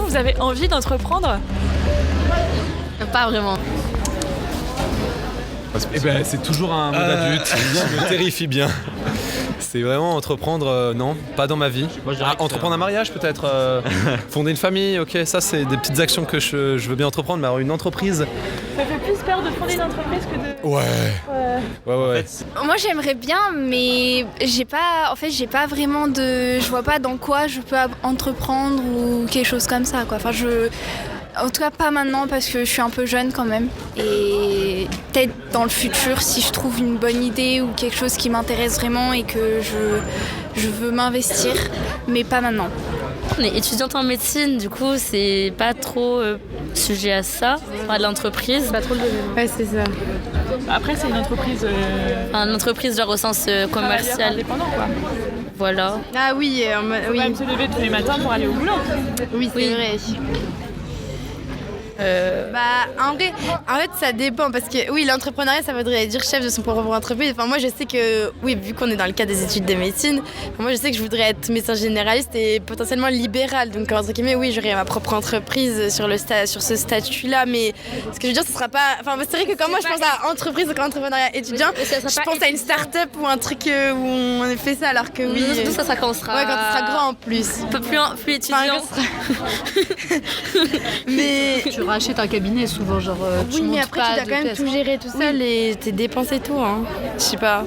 vous avez envie d'entreprendre ? Pas vraiment. Eh ben, c'est toujours un mode adulte qui me terrifie bien. C'est vraiment entreprendre, non, pas dans ma vie. Entreprendre un mariage peut-être, fonder une famille, ok, ça c'est des petites actions que je veux bien entreprendre, mais alors une entreprise... Ça fait plus peur de fonder une entreprise que de... Ouais. Moi j'aimerais bien, mais j'ai pas vraiment de... Je vois pas dans quoi je peux entreprendre ou quelque chose comme ça, quoi. Enfin, en tout cas pas maintenant parce que je suis un peu jeune quand même. Et peut-être dans le futur, si je trouve une bonne idée ou quelque chose qui m'intéresse vraiment et que je veux m'investir, mais pas maintenant. On est étudiante en médecine, du coup c'est pas trop sujet à ça, à l'entreprise. Pas trop le domaine. Ouais, c'est ça. Après c'est une entreprise... Une entreprise genre au sens commercial. Indépendant, quoi. Voilà. Ah oui, Faut quand même se lever tous les matins pour aller au boulot. Oui, c'est vrai. En fait, ça dépend parce que oui, l'entrepreneuriat, ça voudrait dire chef de son propre entreprise. Enfin, moi, je sais que oui, vu qu'on est dans le cadre des études de médecine, moi, je sais que je voudrais être médecin généraliste et potentiellement libéral. Donc, entre guillemets, oui, j'aurais ma propre entreprise sur ce statut-là. Mais ce que je veux dire, ce sera pas. Enfin, c'est vrai que quand moi, je pense à entreprise ou entrepreneuriat étudiant, je pense à une start-up ou un truc où on fait ça, alors que oui. Nous, ça quand on sera. Ouais, quand on sera grand en plus. Un peu plus étudiant. Mais. Tu rachètes un cabinet souvent, genre. Oui, mais après, tu dois quand même tout gérer tout seul et tes dépenses et tout. Hein. Je sais pas.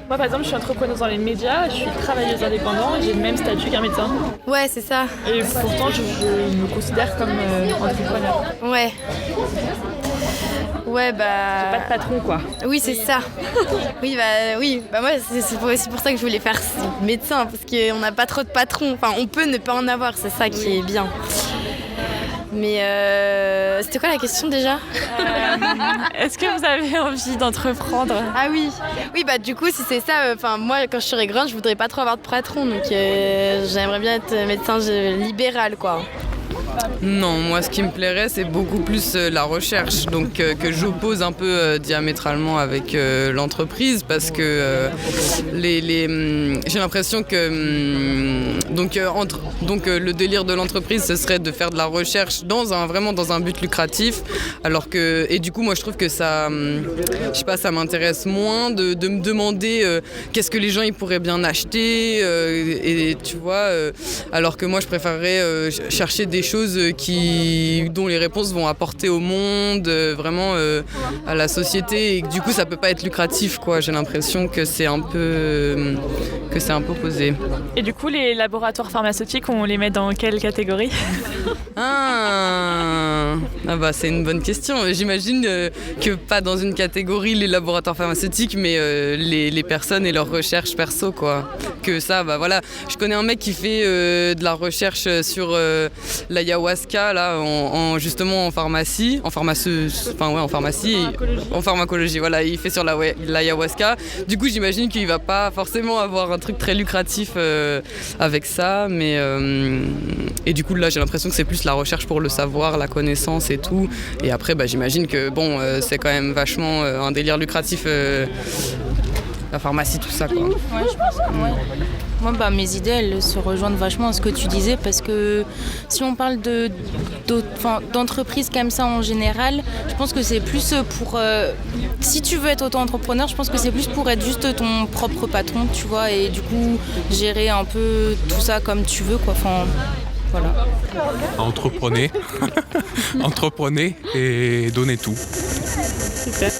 Moi, par exemple, je suis entrepreneuse dans les médias, je suis travailleuse indépendante et j'ai le même statut qu'un médecin. Ouais, c'est ça. Et pourtant, je me considère comme entrepreneur. Ouais. Ouais, J'ai pas de patron, quoi. Oui, c'est ça. Oui, moi, c'est aussi pour ça que je voulais faire médecin, parce qu'on n'a pas trop de patrons. Enfin, on peut ne pas en avoir, c'est ça qui est bien. Mais c'était quoi la question déjà ? Est-ce que vous avez envie d'entreprendre ? Ah oui, bah du coup si c'est ça, moi quand je serai grande je voudrais pas trop avoir de patron, donc j'aimerais bien être médecin libéral quoi. Non, moi ce qui me plairait c'est beaucoup plus la recherche, donc que j'oppose un peu diamétralement avec l'entreprise parce que j'ai l'impression que le délire de l'entreprise ce serait de faire de la recherche vraiment dans un but lucratif, alors que et du coup moi je trouve que ça je sais pas, ça m'intéresse moins de me demander qu'est-ce que les gens ils pourraient bien acheter et tu vois alors que moi je préférerais chercher des choses dont les réponses vont apporter au monde, vraiment à la société, et du coup ça peut pas être lucratif quoi. J'ai l'impression que c'est un peu opposé. Et du coup les laboratoires pharmaceutiques, on les met dans quelle catégorie ? C'est une bonne question. J'imagine que pas dans une catégorie les laboratoires pharmaceutiques, mais les personnes et leurs recherches perso quoi. Que ça, voilà. Je connais un mec qui fait de la recherche sur l'ayahuasca là, justement en pharmacie, en pharmacologie. Voilà, il fait sur l'ayahuasca. Du coup, j'imagine qu'il va pas forcément avoir un truc très lucratif avec ça, mais et du coup là, j'ai l'impression que c'est plus la recherche pour le savoir, la connaissance et tout. Et après, j'imagine que c'est quand même vachement un délire lucratif. La pharmacie, tout ça quoi. Ouais, je pense que moi, mes idées, elles se rejoignent vachement à ce que tu disais, parce que si on parle d'entreprises comme ça en général, je pense que c'est plus pour... si tu veux être auto-entrepreneur, je pense que c'est plus pour être juste ton propre patron, tu vois, et du coup, gérer un peu tout ça comme tu veux, quoi. Enfin, voilà. Entreprenez et donnez tout. Super.